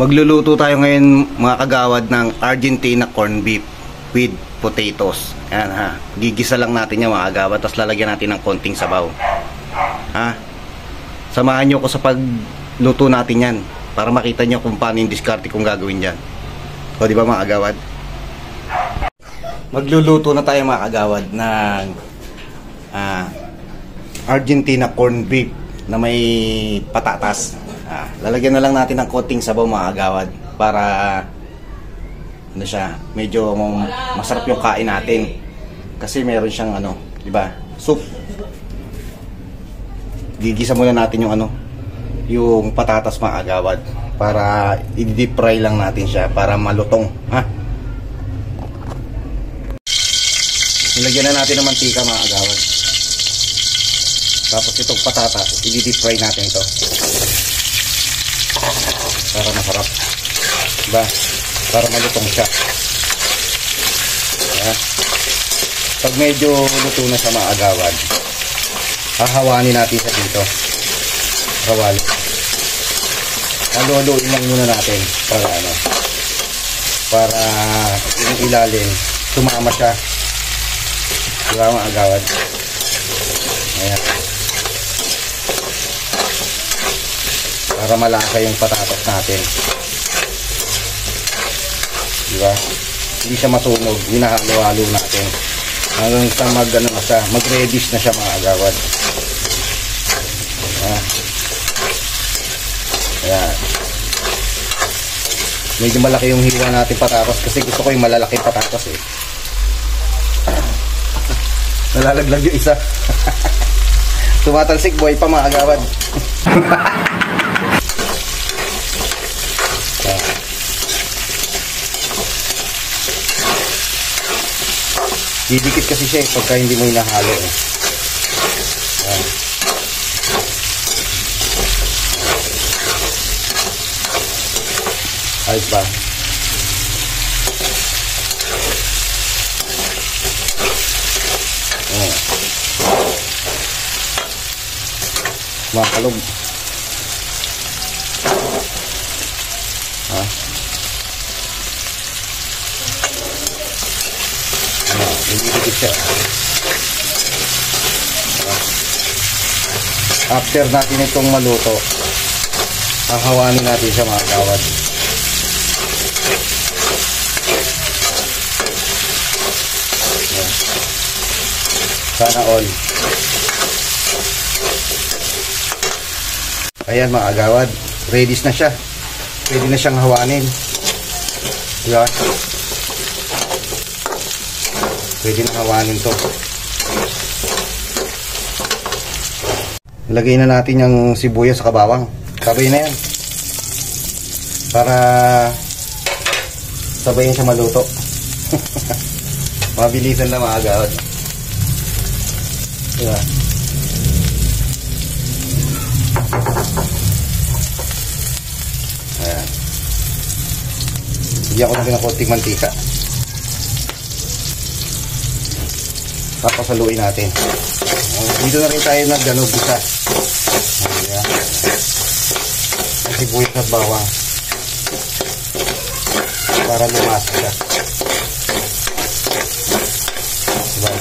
Magluluto tayo ngayon mga kagawad ng Argentina corned beef with potatoes. Ayan ha. Gigisa lang natin yan mga kagawad, tapos lalagyan natin ng konting sabaw. Ha? Samahan nyo ko sa pagluto natin yan para makita nyo kung paano yung diskarte kong gagawin dyan. O diba mga kagawad? Magluluto na tayo mga kagawad ng Argentina corned beef na may patatas. Lalagyan na lang natin ng konting sabaw mga kagawad para ano siya, medyo masarap yung kain natin. Kasi meron siyang ano, di ba? Soup. Gigisa muna natin yung ano, yung patatas mga kagawad para i-deep fry lang natin siya para malutong, ha? Nilagyan na natin ng mantika mga kagawad. Tapos itong patatas, i-deep fry natin ito. Para masarap, diba? Para malutong siya. Diba? Pag medyo luto na sa mga kagawad, hahawanin natin sa dito. Kawali. Haluhaluin lang muna natin para ano, para yung ilalim sumama siya. Diba mga kagawad? Ayan. Para malasa yung patatas natin. Diba? Hindi siya masunog. Hinahalo-halo natin hanggang sa mag-reddish na siya mga kagawad. Ayan. Medyo malaki yung hiwa natin patatas kasi gusto ko yung malalaking patatas eh. Nalalaglag yung isa. Tumatalsik boy pa mga kagawad. Didikit kasi siya eh pagka hindi mo hinahalo eh. Ayan. Ayos ba? Ayan. Makalog. Ha? Didikit siya. After natin itong maluto, hahawanin natin siya mga kagawad. Sana all. Ayan mga kagawad, ready na siya. Pwede na siyang hawanin. Diba? Pwede na hawanin to. Ilagay na natin yung sibuyas sa kabawang. Sabay na yan. Para sabayin siya maluto. Mabilisan na mga kagawad. Diba? Ayan. Bigyan ko natin ng konting mantika. Tapos haluin natin. Dito na rin tayo nag-gisa. Ayan. Sibuyas at bawang. Para lumasa siya. Diba?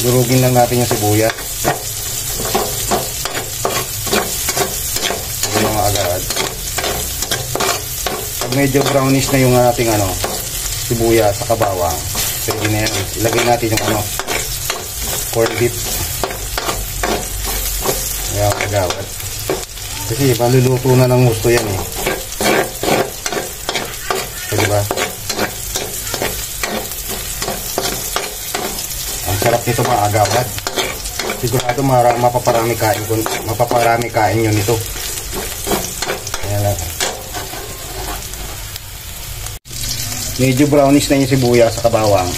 Durugin lang natin yung sibuyas. Yung mga agad. Pag medyo brownish na yung ating sibuyas sa kabawang, pwede na yan. Ilagay natin yung corned beef. Ayan, agawad. Kasi maluluto na ng gusto yan eh. So, diba? Ang sarap nito mga agawad. Sigurado mapaparami kain nyo nito. Ayan lang. Medyo brownish na yung sibuyas sa kabawang.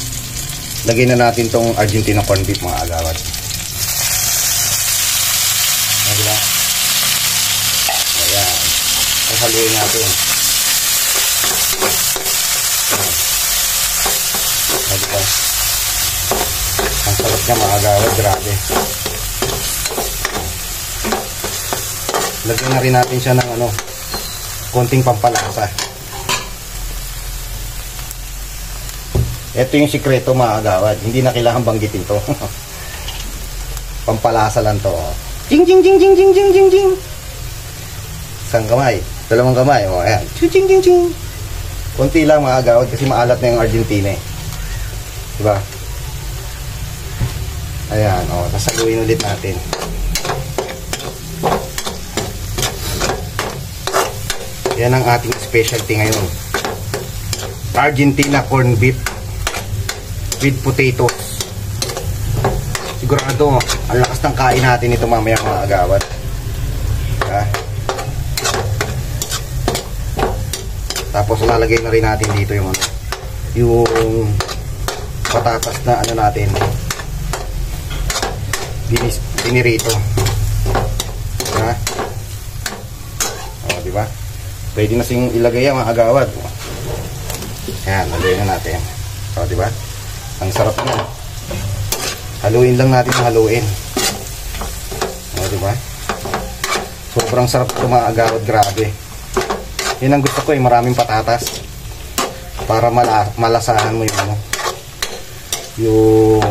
Lagay na natin tong Argentina corned beef mga agawad. Diba? Ayan. Haluin natin. Diba? Ang siya mga agawad, grabe. Lagyan na rin natin siya ng ano, konting pampalasa. Ito yung sikreto mga agawad, hindi na kailangan banggitin to. Pampalasa lang to. Oh. Jing jing jing jing jing jing jing jing. Isang kamay, dalawang kamay, oh ayan. Jing jing jing jing. Konti lang mga agawad kasi maalat na yung Argentina eh. Diba? Ayan, oh, sasaluin ulit natin. Yan ang ating specialty ngayon. Argentina corn beef with potatoes. Sigurado, ang lakas ng kain natin ito mamaya mga agawad. Ha? Tapos lalagay na rin natin dito yung ano, yung patatas na ano natin. Pinirito. Ha? O, di ba? Pwede na sing ilagay yan mga agawad. Ayan, lagay na natin. O, di ba? Ang sarap na. Haluin lang natin ang haluin. O, di ba? Sobrang sarap ito mga agawad, grabe. Yan ang gusto ko eh, maraming patatas. Para malasahan mo yung ano, yung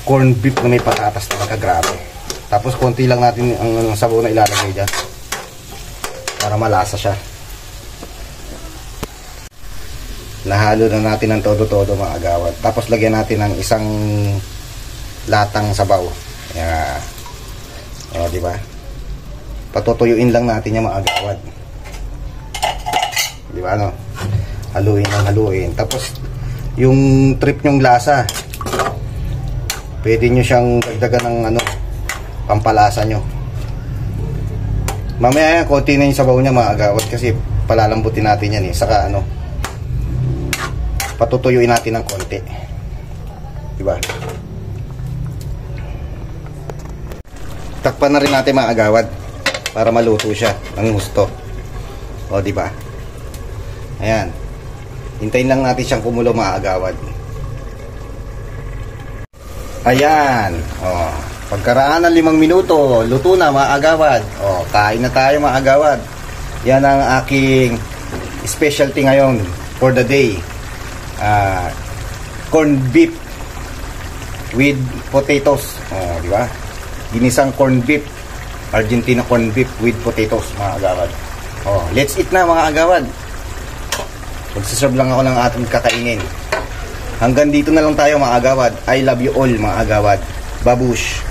corn beef na may patatas talaga, grabe. Tapos konti lang natin ang sabaw na ilalagay dyan. Para malasa siya. Nahalo na natin ng todo-todo mga agawad. Tapos lagyan natin ng isang latang sabaw. Ayan. O, diba? Patutuyuin lang natin yung mga agawad. Diba, no? Haluin ng haluin. Tapos, yung trip nyong lasa, pwede nyo siyang dagdagan ng ano, pampalasa nyo. Mamaya, konti na yung sabaw niya mga agawad kasi palalambutin natin yan eh. Saka ano, patutuyuin natin ng konti. Diba? Takpan na rin natin mga agawad para maluto siya ng gusto. O, diba? Ayan. Hintayin lang natin siyang kumulo mga agawad. Ayan. O, pagkaraan ng 5 minuto, luto na mga agawad. O, kain na tayo mga agawad. Yan ang aking specialty ngayon for the day. Corn beef with potatoes. O, di ba? Ginisang corn beef. Argentina corn beef with potatoes mga agawad. O, let's eat na mga agawad. Magsaserve lang ako ng ating kakainin. Hanggang dito na lang tayo mga agawad. I love you all mga agawad. Babush.